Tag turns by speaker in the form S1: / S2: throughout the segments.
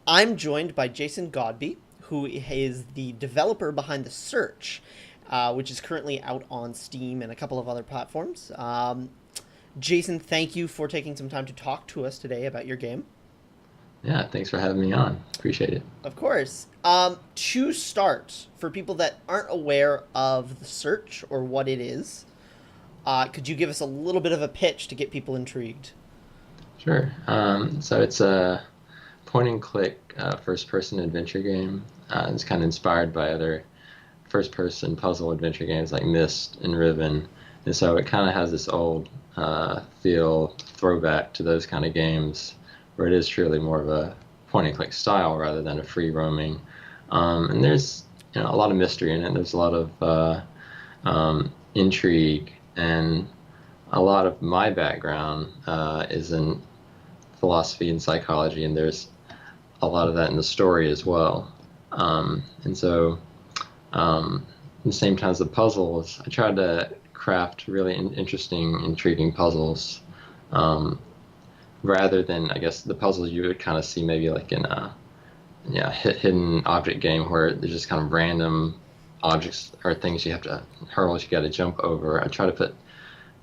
S1: I'm joined by Jason Godbey, who is the developer behind The Search, which is currently out on Steam and a couple of other platforms. Jason, thank you for taking some time to talk to us today about your game.
S2: Yeah, thanks for having me on. Appreciate it.
S1: Of course. To start, for people that aren't aware of The Search or what it is, could you give us a little bit of a pitch to get people intrigued?
S2: Sure. So it's a point and click first person adventure game. It's kind of inspired by other first person puzzle adventure games like Myst and Riven. And so it kind of has this old feel throwback to those kind of games where it is truly more of a point and click style rather than a free roaming. And there's a lot of mystery in it. There's a lot of intrigue, and a lot of my background is in philosophy and psychology, and there's a lot of that in the story as well. And so, at the same time as the puzzles, I tried to craft really interesting, intriguing puzzles, rather than, I guess, the puzzles you would kind of see maybe like in a hidden object game where there's just kind of random objects or things you have to hurdles you got to jump over. I try to put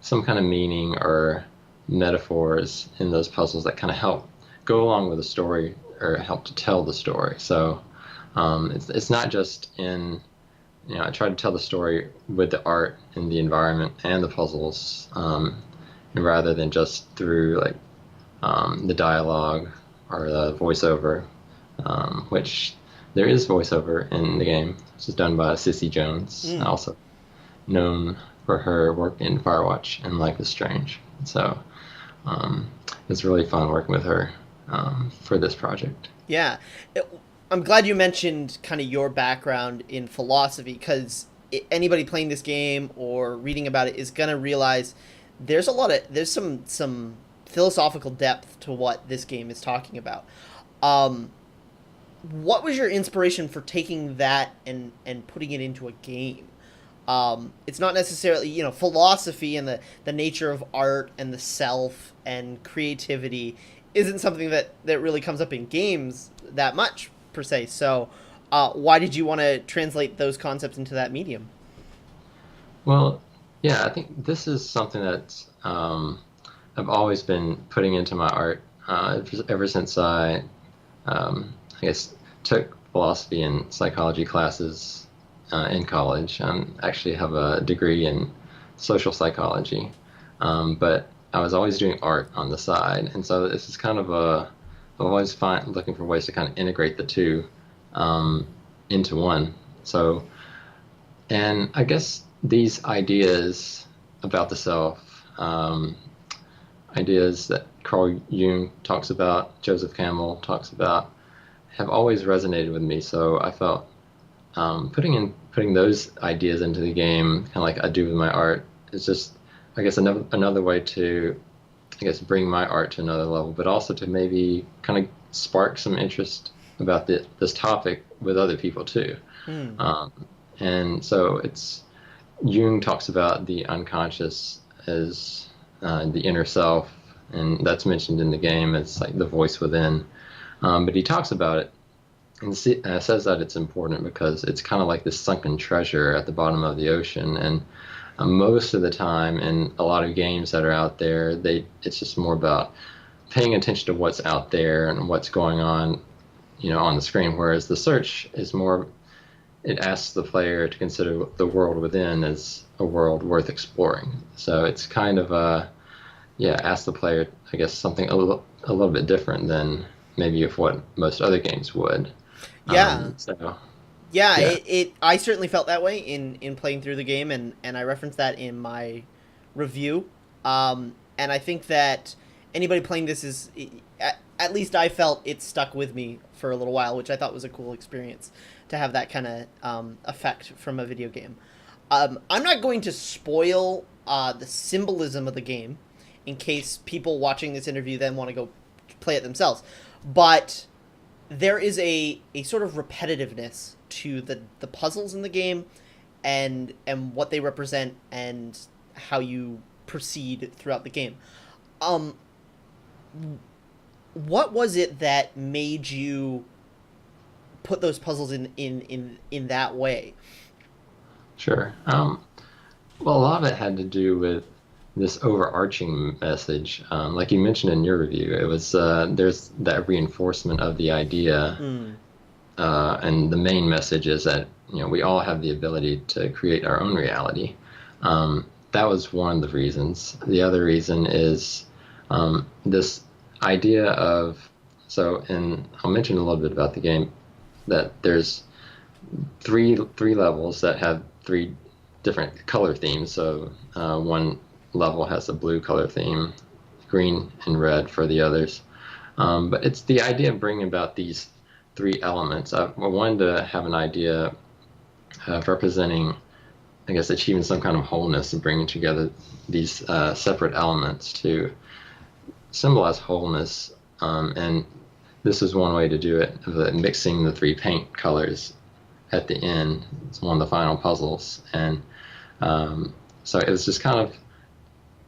S2: some kind of meaning or metaphors in those puzzles that kind of help go along with the story or help to tell the story. So it's not just in, I try to tell the story with the art and the environment and the puzzles, rather than just through like the dialogue or the voiceover, which there is voiceover in the game. This is done by Sissy Jones,
S1: Mm.
S2: also known for her work in Firewatch and Life is Strange. So it's really fun working with her for this project.
S1: Yeah. I'm glad you mentioned kind of your background in philosophy because anybody playing this game or reading about it is going to realize there's some philosophical depth to what this game is talking about. What was your inspiration for taking that and putting it into a game? It's not necessarily, philosophy and the nature of art and the self and creativity isn't something that really comes up in games that much, per se. So, why did you want to translate those concepts into that medium?
S2: Well, yeah, I think this is something that I've always been putting into my art ever since I guess, took philosophy and psychology classes in college. Actually have a degree in social psychology, but I was always doing art on the side, and so this is kind of I'm always looking for ways to kind of integrate the two into one. So, and I guess these ideas about the self, ideas that Carl Jung talks about, Joseph Campbell talks about, have always resonated with me. So I felt putting those ideas into the game, kind of like I do with my art, is just, I guess, another way to, I guess, bring my art to another level, but also to maybe kind of spark some interest about this topic with other people too.
S1: Hmm.
S2: And so Jung talks about the unconscious as the inner self, and that's mentioned in the game as like the voice within. But he talks about it and says that it's important because it's kind of like this sunken treasure at the bottom of the ocean. And most of the time, in a lot of games that are out there, it's just more about paying attention to what's out there and what's going on, on the screen. Whereas the search is more, it asks the player to consider the world within as a world worth exploring. So it's kind of ask the player, I guess, something a little bit different than maybe of what most other games would.
S1: Yeah.
S2: So
S1: Yeah,
S2: yeah,
S1: I certainly felt that way in playing through the game, and I referenced that in my review. And I think that anybody playing this at least I felt it stuck with me for a little while, which I thought was a cool experience to have that kind of effect from a video game. I'm not going to spoil the symbolism of the game in case people watching this interview then want to go play it themselves, but there is a sort of repetitiveness to the puzzles in the game and what they represent and how you proceed throughout the game. Um, what was it that made you put those puzzles in that way.
S2: Sure. Well, a lot of it had to do with this overarching message. Like you mentioned in your review, it was there's that reinforcement of the idea,
S1: Mm.
S2: and the main message is that we all have the ability to create our own reality. That was one of the reasons. The other reason is this idea of and I'll mention a little bit about the game, that there's three levels that have three different color themes. So one level has a blue color theme, green and red for the others. But it's the idea of bringing about these three elements. I wanted to have an idea of representing, I guess, achieving some kind of wholeness and bringing together these separate elements to symbolize wholeness. And this is one way to do it, mixing the three paint colors at the end. It's one of the final puzzles. And so it was just kind of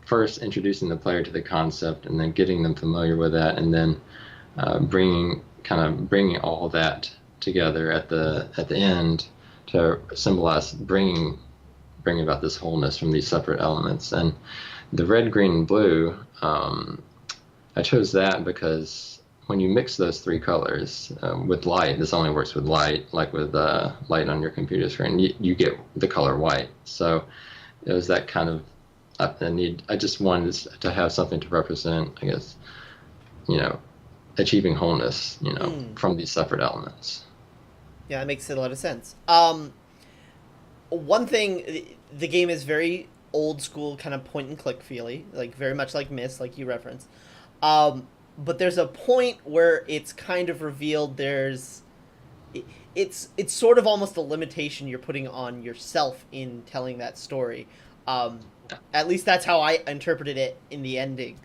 S2: first introducing the player to the concept and then getting them familiar with that, and then bringing all that together at the end to symbolize bringing about this wholeness from these separate elements. And the red, green, and blue, I chose that because when you mix those three colors with light, this only works with light, like with light on your computer screen, you get the color white. So it was that kind of I just wanted to have something to represent, I guess, achieving wholeness, from these separate elements.
S1: Yeah, that makes a lot of sense. One thing, the game is very old school, kind of point and click feely, like very much like Myst, like you referenced. But there's a point where it's kind of revealed it's sort of almost a limitation you're putting on yourself in telling that story. At least that's how I interpreted it in the ending.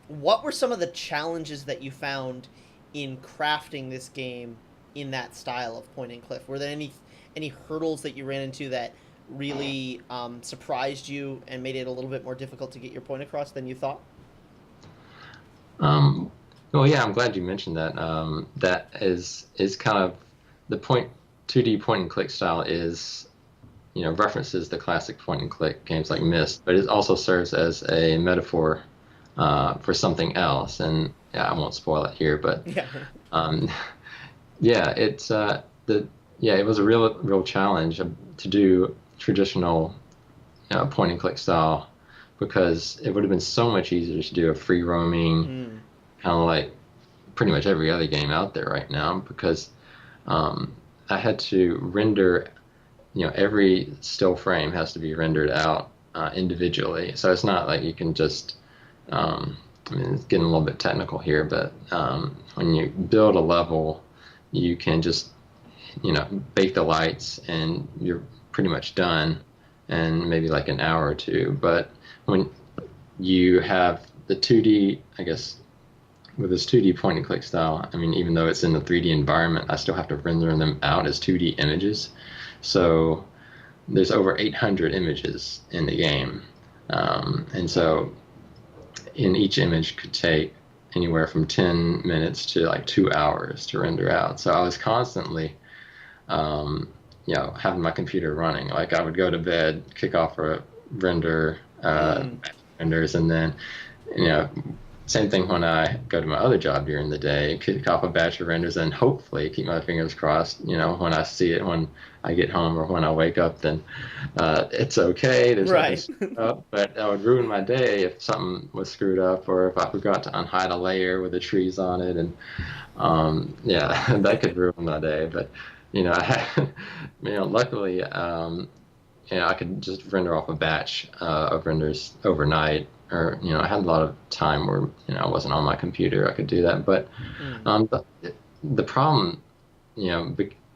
S1: What were some of the challenges that you found in crafting this game in that style of point and click? Were there any hurdles that you ran into that really surprised you and made it a little bit more difficult to get your point across than you thought?
S2: Well, yeah, I'm glad you mentioned that. That is kind of the 2D point and click style is, references the classic point and click games like Myst, but it also serves as a metaphor for something else. And yeah, I won't spoil it here, but yeah, it was a real challenge to do traditional point and click style, because it would have been so much easier to do a free roaming, kind of like pretty much every other game out there right now, because I had to render, every still frame has to be rendered out individually. So it's not like you can just, it's getting a little bit technical here, but when you build a level, you can just, bake the lights and you're pretty much done in maybe like an hour or two. But when you have the 2D, I guess, with this 2D point and click style, even though it's in the 3D environment, I still have to render them out as 2D images. So there's over 800 images in the game. And so in each image could take anywhere from 10 minutes to like 2 hours to render out. So I was constantly, having my computer running. Like I would go to bed, kick off a render, renders, and then, same thing when I go to my other job during the day, kick off a batch of renders and hopefully keep my fingers crossed, when I see it when I get home or when I wake up, then it's okay. There's nothing screwed up, but that would ruin my day if something was screwed up or if I forgot to unhide a layer with the trees on it. And that could ruin my day. But, luckily, I could just render off a batch of renders overnight. Or, I had a lot of time where, I wasn't on my computer. I could do that. But the problem,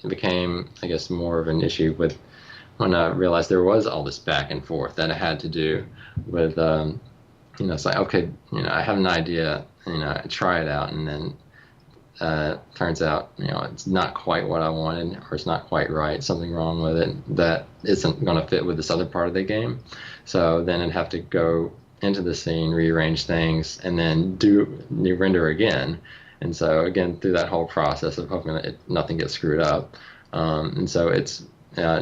S2: became, I guess, more of an issue with when I realized there was all this back and forth that I had to do with, it's like, okay, I have an idea, I try it out, and then turns out, it's not quite what I wanted, or it's not quite right, something wrong with it that isn't going to fit with this other part of the game. So then I'd have to go into the scene, rearrange things, and then do new render again. And so again, through that whole process of hoping that nothing gets screwed up, and so it's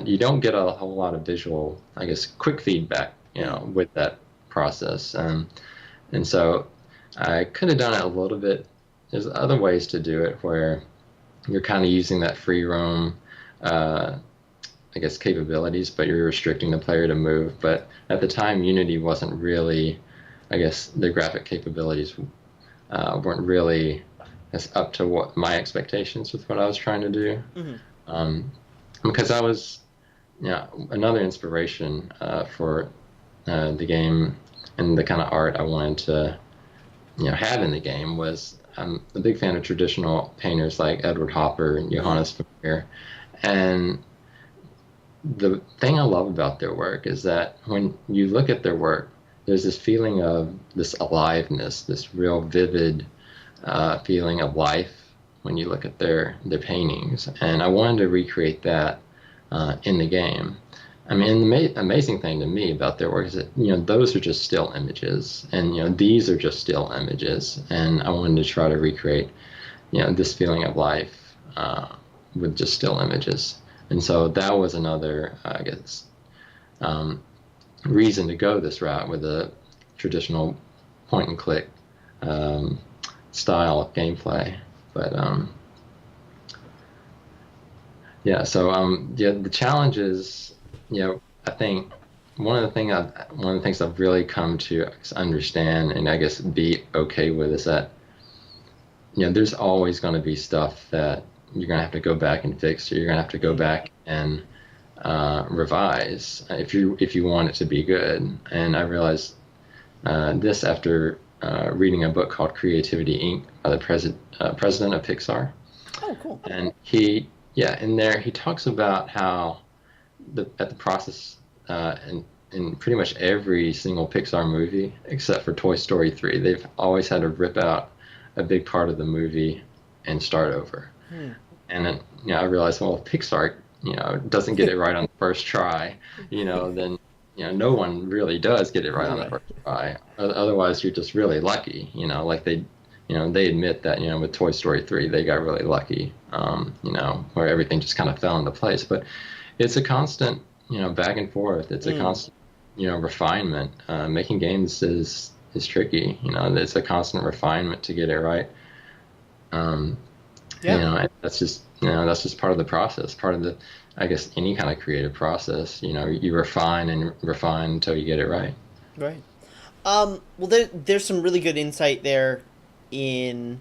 S2: you don't get a whole lot of visual, I guess, quick feedback, with that process. And so I could have done it a little bit. There's other ways to do it where you're kind of using that free roam, I guess, capabilities, but you're restricting the player to move. But at the time, Unity wasn't really, I guess, the graphic capabilities weren't really as up to what my expectations with what I was trying to do. Because I was, another inspiration for the game and the kind of art I wanted to, have in the game was I'm a big fan of traditional painters like Edward Hopper and Johannes Vermeer. And the thing I love about their work is that when you look at their work, there's this feeling of this aliveness, this real vivid feeling of life when you look at their paintings. And I wanted to recreate that in the game. I mean, the amazing thing to me about their work is that, those are just still images, and, these are just still images. And I wanted to try to recreate, this feeling of life with just still images. And so that was another, I guess, reason to go this route with a traditional point and click style of gameplay. But the challenges, I think one of the things I've really come to understand and I guess be okay with is that there's always going to be stuff that you're going to have to go back and fix, or you're going to have to go back and revise if you want it to be good. And I realized this after reading a book called Creativity Inc. by the president of Pixar.
S1: Oh, cool.
S2: And in there he talks about how at the process in pretty much every single Pixar movie except for Toy Story 3, they've always had to rip out a big part of the movie and start over. And then I realized, well, if Pixar doesn't get it right on the first try, then no one really does get it right on the first try. Otherwise, you're just really lucky. Like they admit that with Toy Story 3 they got really lucky. Where everything just kind of fell into place. But it's a constant back and forth. It's a constant refinement. Making games is tricky. It's a constant refinement to get it right. That's just part of the process, part of the, I guess, any kind of creative process. You refine and refine until you get it right.
S1: Right. Well, there's some really good insight there in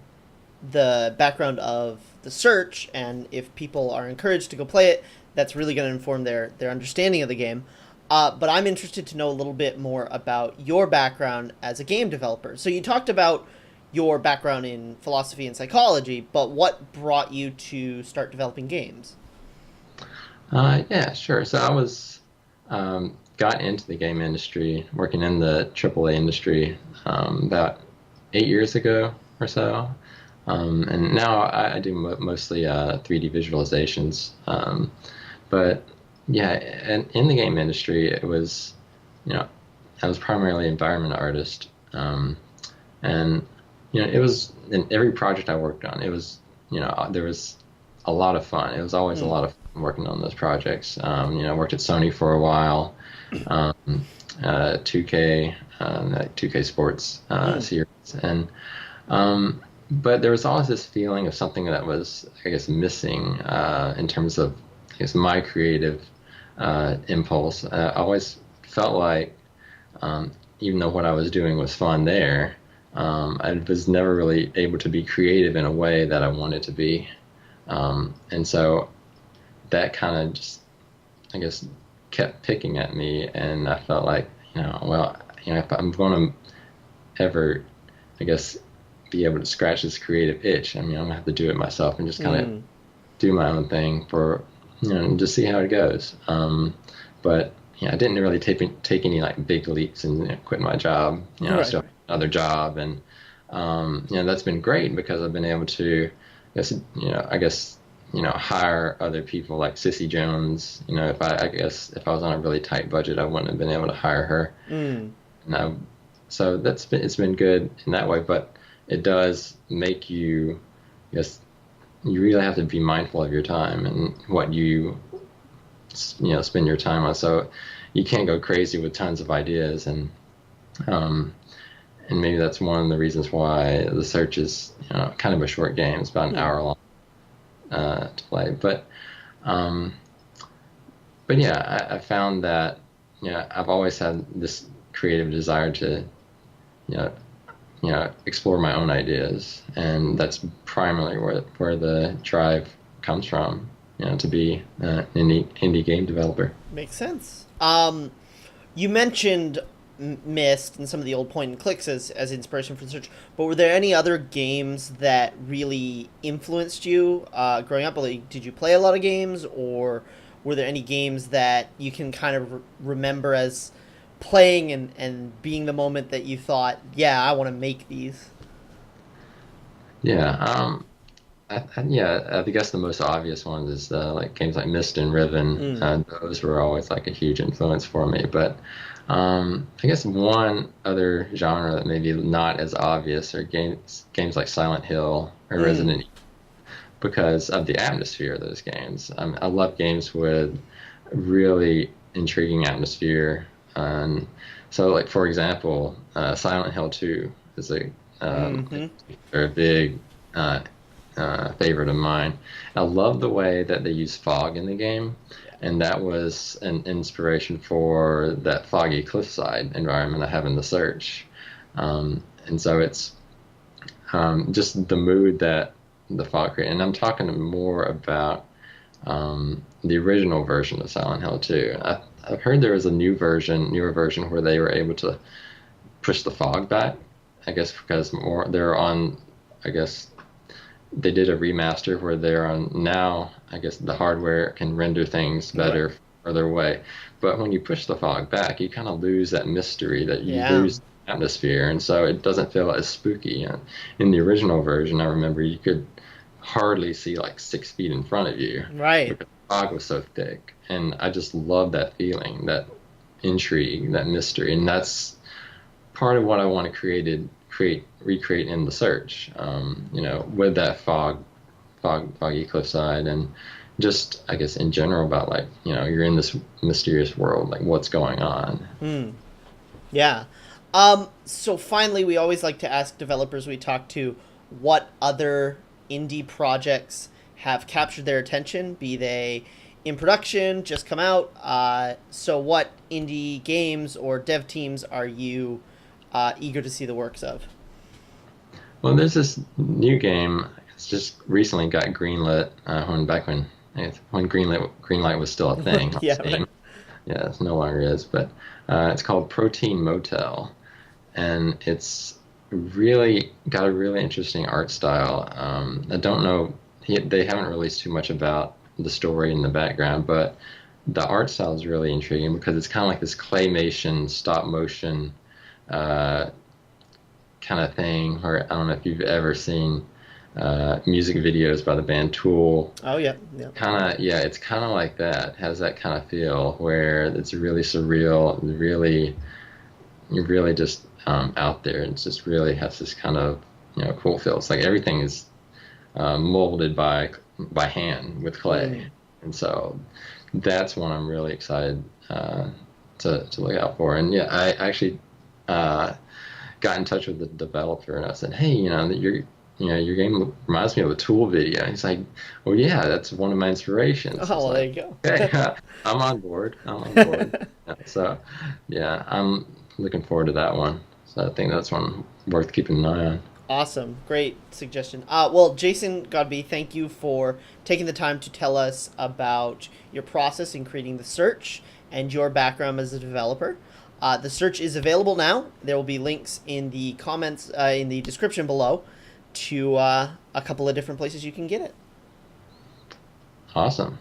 S1: the background of the search, and if people are encouraged to go play it, that's really going to inform their understanding of the game. But I'm interested to know a little bit more about your background as a game developer. So you talked about your background in philosophy and psychology, but what brought you to start developing games?
S2: Yeah, sure. So I was got into the game industry, working in the AAA industry about 8 years ago or so. And now I do mostly 3D visualizations. But yeah, and in the game industry, it was, I was primarily an environment artist. And it was in every project I worked on, it was, there was a lot of fun. It was always a lot of fun working on those projects. I worked at Sony for a while, 2K, 2K Sports series. And, but there was always this feeling of something that was, I guess, missing in terms of, I guess, my creative impulse. I always felt like, even though what I was doing was fun there, I was never really able to be creative in a way that I wanted to be. And so that kind of just, I guess, kept picking at me, and I felt like, if I'm going to ever, I guess, be able to scratch this creative itch, I'm going to have to do it myself and just kind of do my own thing for, just see how it goes. But I didn't really take any like big leaps and quit my job. I still have another job, and that's been great because I've been able to, I guess, hire other people like Sissy Jones. If I was on a really tight budget, I wouldn't have been able to hire her. So it's been good in that way. But it does make you, yes, you really have to be mindful of your time and what spend your time on. So you can't go crazy with tons of ideas, um, and maybe that's one of the reasons why the search is kind of a short game. It's about an hour long to play, um, but yeah, I found that I've always had this creative desire to you know explore my own ideas, and that's primarily where the drive comes from. To be an indie game developer.
S1: Makes sense. You mentioned Myst and some of the old point and clicks as inspiration for the search, but were there any other games that really influenced you growing up? Like, did you play a lot of games, or were there any games that you can kind of remember as playing and being the moment that you thought, yeah, I want to make these?
S2: Yeah, I guess the most obvious ones is like games like Myst and Riven. Those were always like a huge influence for me. But I guess one other genre that maybe not as obvious are games like Silent Hill or Resident Evil, because of the atmosphere of those games. I love games with really intriguing atmosphere. And so, like for example, Silent Hill 2 is a big favorite of mine. I love the way that they use fog in the game, and that was an inspiration for that foggy cliffside environment I have in the search. And so it's just the mood that the fog creates. And I'm talking more about the original version of Silent Hill 2. I've heard there was a newer version where they were able to push the fog back. I guess because they're on, I guess they did a remaster where they're on now. I guess the hardware can render things better further away. But when you push the fog back, you kind of lose that mystery, that you lose the atmosphere, and so it doesn't feel as spooky. In the original version, I remember you could hardly see like 6 feet in front of you.
S1: Right.
S2: Because the fog was so thick. And I just love that feeling, that intrigue, that mystery. And that's part of what I want to recreate in the search, with that foggy cliffside, and just, I guess, in general about like, you're in this mysterious world, like what's going on.
S1: Yeah. So finally, we always like to ask developers we talk to what other indie projects have captured their attention, be they in production, just come out. So what indie games or dev teams are you eager to see the works of?
S2: Well, there's this new game. It's just recently got greenlit when greenlight was still a thing.
S1: Yeah, right.
S2: Yeah, it no longer is. But it's called Protein Motel, and it's really got a really interesting art style. I don't know. They haven't released too much about the story in the background, but the art style is really intriguing because it's kind of like this claymation, stop motion kind of thing. Or I don't know if you've ever seen music videos by the band Tool.
S1: Oh yeah,
S2: yeah. It's kind of like that. It has that kind of feel where it's really surreal, you're really just out there, and it just really has this kind of cool feel. It's like everything is molded by hand with clay, and so that's one I'm really excited to look out for. And yeah, I actually got in touch with the developer, and I said, hey, your game reminds me of a Tool video. He's like, well, yeah, that's one of my inspirations.
S1: Oh, well, there you go.
S2: Okay, I'm on board. So yeah, I'm looking forward to that one. So I think that's one worth keeping an eye on.
S1: Awesome. Great suggestion. Well, Jason Godbey, thank you for taking the time to tell us about your process in creating the search and your background as a developer. The search is available now. There will be links in the comments, in the description below, to a couple of different places you can get it.
S2: Awesome.